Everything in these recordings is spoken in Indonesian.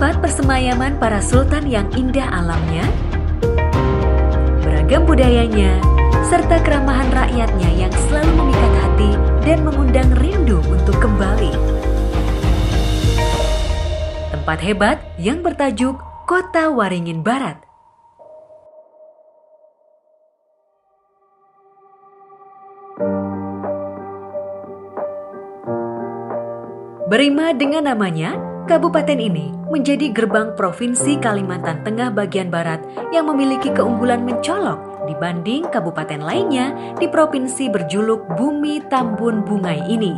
Tempat persemayaman para sultan yang indah alamnya, beragam budayanya, serta keramahan rakyatnya yang selalu memikat hati dan mengundang rindu untuk kembali. Tempat hebat yang bertajuk Kota Waringin Barat. Berima dengan namanya, kabupaten ini menjadi gerbang Provinsi Kalimantan Tengah bagian barat yang memiliki keunggulan mencolok dibanding kabupaten lainnya di provinsi berjuluk Bumi Tambun Bungai ini.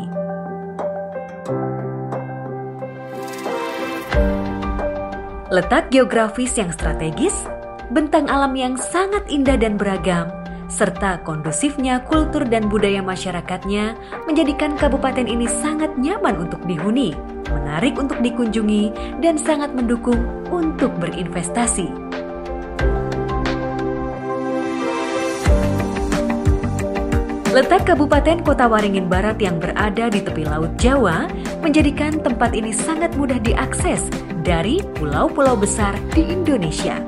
Letak geografis yang strategis, bentang alam yang sangat indah dan beragam, serta kondusifnya kultur dan budaya masyarakatnya menjadikan kabupaten ini sangat nyaman untuk dihuni, menarik untuk dikunjungi, dan sangat mendukung untuk berinvestasi. Letak Kabupaten Kota Waringin Barat yang berada di tepi Laut Jawa menjadikan tempat ini sangat mudah diakses dari pulau-pulau besar di Indonesia.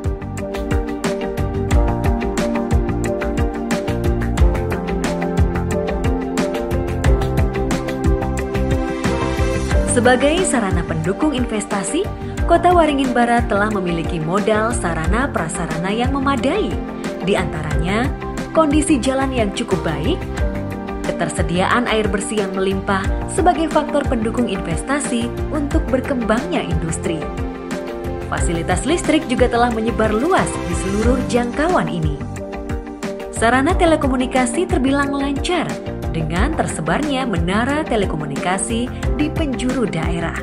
Sebagai sarana pendukung investasi, Kota Waringin Barat telah memiliki modal sarana prasarana yang memadai. Di antaranya, kondisi jalan yang cukup baik, ketersediaan air bersih yang melimpah sebagai faktor pendukung investasi untuk berkembangnya industri. Fasilitas listrik juga telah menyebar luas di seluruh jangkauan ini. Sarana telekomunikasi terbilang lancar, dengan tersebarnya menara telekomunikasi di penjuru daerah.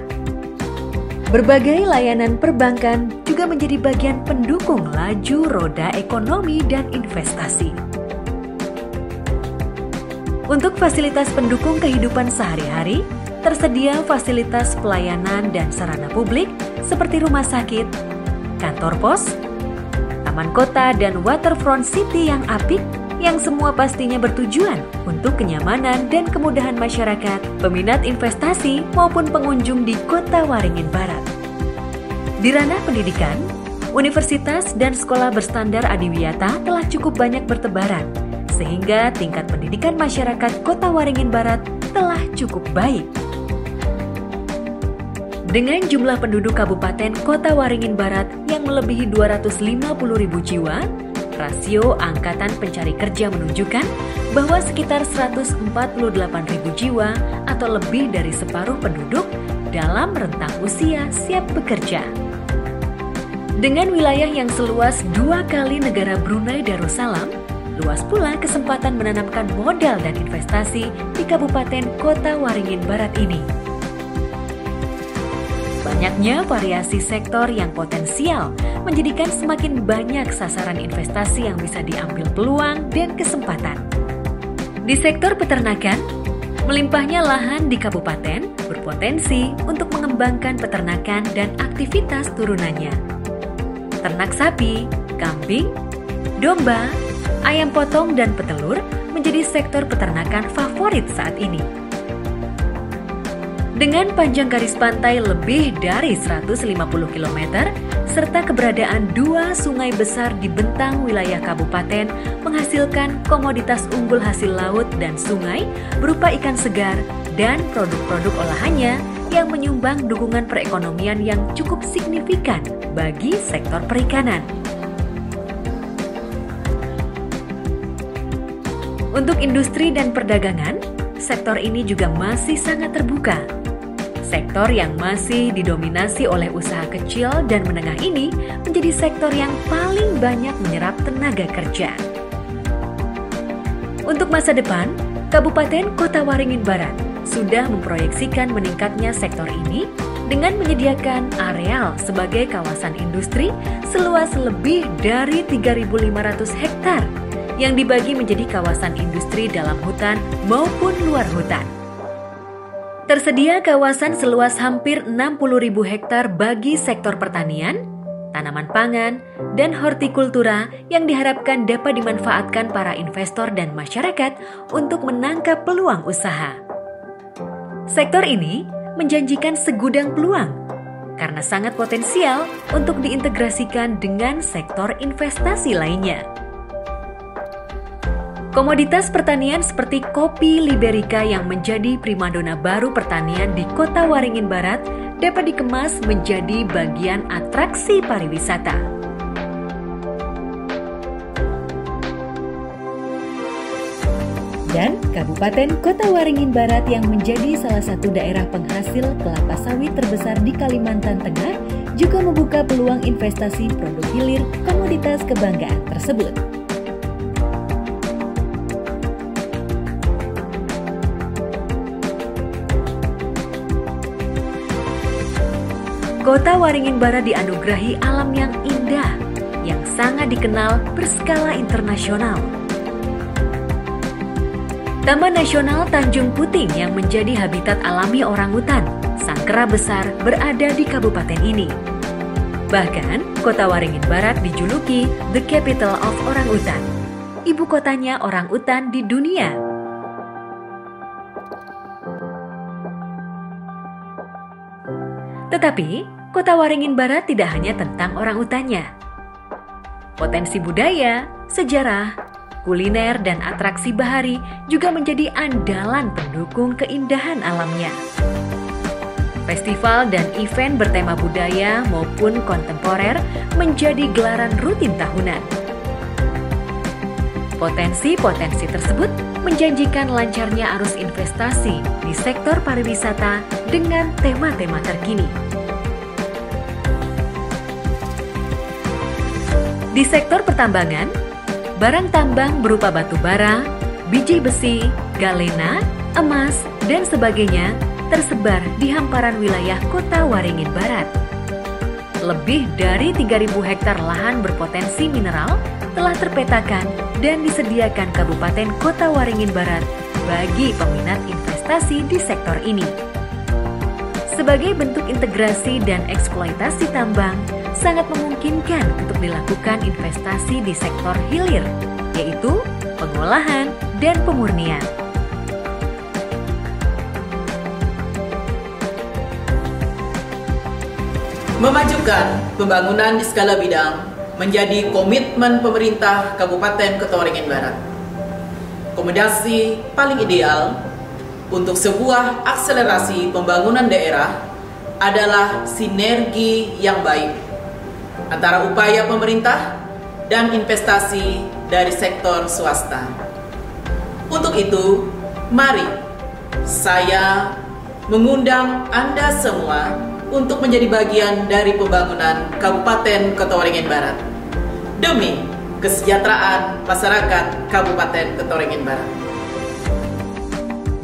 Berbagai layanan perbankan juga menjadi bagian pendukung laju roda ekonomi dan investasi. Untuk fasilitas pendukung kehidupan sehari-hari, tersedia fasilitas pelayanan dan sarana publik seperti rumah sakit, kantor pos, taman kota, dan waterfront city yang apik, yang semua pastinya bertujuan untuk kenyamanan dan kemudahan masyarakat, peminat investasi maupun pengunjung di Kota Waringin Barat. Di ranah pendidikan, universitas dan sekolah berstandar adiwiyata telah cukup banyak bertebaran, sehingga tingkat pendidikan masyarakat Kota Waringin Barat telah cukup baik. Dengan jumlah penduduk Kabupaten Kota Waringin Barat yang melebihi 250.000 jiwa, rasio Angkatan Pencari Kerja menunjukkan bahwa sekitar 148.000 jiwa atau lebih dari separuh penduduk dalam rentang usia siap bekerja. Dengan wilayah yang seluas 2 kali negara Brunei Darussalam, luas pula kesempatan menanamkan modal dan investasi di Kabupaten Kota Waringin Barat ini. Banyaknya variasi sektor yang potensial menjadikan semakin banyak sasaran investasi yang bisa diambil peluang dan kesempatan. Di sektor peternakan, melimpahnya lahan di kabupaten berpotensi untuk mengembangkan peternakan dan aktivitas turunannya. Ternak sapi, kambing, domba, ayam potong, dan petelur menjadi sektor peternakan favorit saat ini. Dengan panjang garis pantai lebih dari 150 km, serta keberadaan 2 sungai besar di bentang wilayah kabupaten menghasilkan komoditas unggul hasil laut dan sungai berupa ikan segar dan produk-produk olahannya yang menyumbang dukungan perekonomian yang cukup signifikan bagi sektor perikanan. Untuk industri dan perdagangan, sektor ini juga masih sangat terbuka. Sektor yang masih didominasi oleh usaha kecil dan menengah ini menjadi sektor yang paling banyak menyerap tenaga kerja. Untuk masa depan, Kabupaten Kota Waringin Barat sudah memproyeksikan meningkatnya sektor ini dengan menyediakan areal sebagai kawasan industri seluas lebih dari 3.500 hektar yang dibagi menjadi kawasan industri dalam hutan maupun luar hutan. Tersedia kawasan seluas hampir 60.000 hektar bagi sektor pertanian, tanaman pangan, dan hortikultura yang diharapkan dapat dimanfaatkan para investor dan masyarakat untuk menangkap peluang usaha. Sektor ini menjanjikan segudang peluang, karena sangat potensial untuk diintegrasikan dengan sektor investasi lainnya. Komoditas pertanian seperti kopi Liberica yang menjadi primadona baru pertanian di Kota Waringin Barat dapat dikemas menjadi bagian atraksi pariwisata. Dan Kabupaten Kota Waringin Barat yang menjadi salah satu daerah penghasil kelapa sawit terbesar di Kalimantan Tengah juga membuka peluang investasi produk hilir komoditas kebanggaan tersebut. Kota Waringin Barat dianugerahi alam yang indah, yang sangat dikenal berskala internasional. Taman Nasional Tanjung Puting yang menjadi habitat alami orangutan, sang kera besar berada di kabupaten ini. Bahkan, Kota Waringin Barat dijuluki The Capital of Orangutan, ibu kotanya orangutan di dunia. Tetapi, Kota Waringin Barat tidak hanya tentang orangutannya. Potensi budaya, sejarah, kuliner, dan atraksi bahari juga menjadi andalan pendukung keindahan alamnya. Festival dan event bertema budaya maupun kontemporer menjadi gelaran rutin tahunan. Potensi-potensi tersebut menjanjikan lancarnya arus investasi di sektor pariwisata dengan tema-tema terkini. Di sektor pertambangan, barang tambang berupa batu bara, biji besi, galena, emas, dan sebagainya tersebar di hamparan wilayah Kota Waringin Barat. Lebih dari 3.000 hektar lahan berpotensi mineral telah terpetakan dan disediakan Kabupaten Kota Waringin Barat bagi peminat investasi di sektor ini. Sebagai bentuk integrasi dan eksploitasi tambang, sangat memungkinkan untuk dilakukan investasi di sektor hilir, yaitu pengolahan dan pemurnian. Memajukan pembangunan di skala bidang menjadi komitmen pemerintah Kabupaten Kota Waringin Barat. Komodasi paling ideal untuk sebuah akselerasi pembangunan daerah adalah sinergi yang baik antara upaya pemerintah dan investasi dari sektor swasta. Untuk itu, mari saya mengundang Anda semua untuk menjadi bagian dari pembangunan Kabupaten Kota Waringin Barat demi kesejahteraan masyarakat Kabupaten Kota Waringin Barat.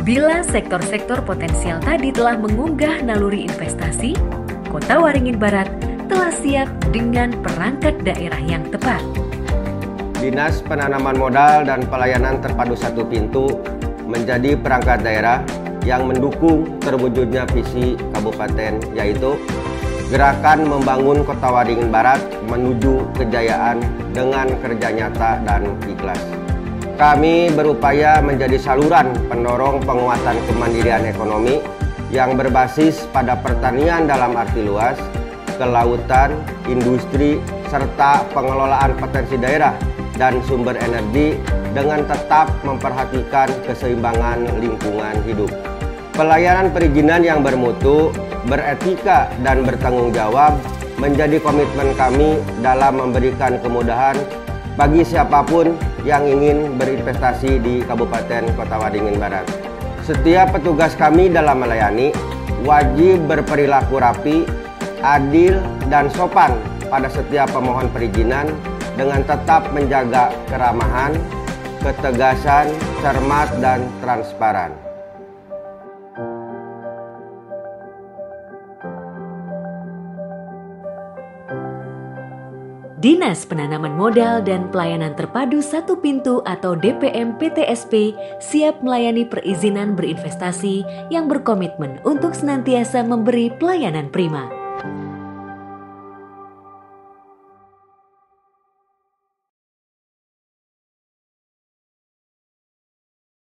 Bila sektor-sektor potensial tadi telah mengunggah naluri investasi, Kota Waringin Barat telah siap dengan perangkat daerah yang tepat. Dinas Penanaman Modal dan Pelayanan Terpadu Satu Pintu menjadi perangkat daerah yang mendukung terwujudnya visi kabupaten, yaitu gerakan membangun Kota Waringin Barat menuju kejayaan dengan kerja nyata dan ikhlas. Kami berupaya menjadi saluran pendorong penguatan kemandirian ekonomi yang berbasis pada pertanian dalam arti luas, kelautan, industri, serta pengelolaan potensi daerah dan sumber energi dengan tetap memperhatikan keseimbangan lingkungan hidup. Pelayanan perizinan yang bermutu, beretika, dan bertanggung jawab menjadi komitmen kami dalam memberikan kemudahan bagi siapapun yang ingin berinvestasi di Kabupaten Kota Waringin Barat. Setiap petugas kami dalam melayani wajib berperilaku rapi, adil, dan sopan pada setiap pemohon perizinan dengan tetap menjaga keramahan, ketegasan, cermat, dan transparan. Dinas Penanaman Modal dan Pelayanan Terpadu Satu Pintu atau DPM PTSP siap melayani perizinan berinvestasi yang berkomitmen untuk senantiasa memberi pelayanan prima.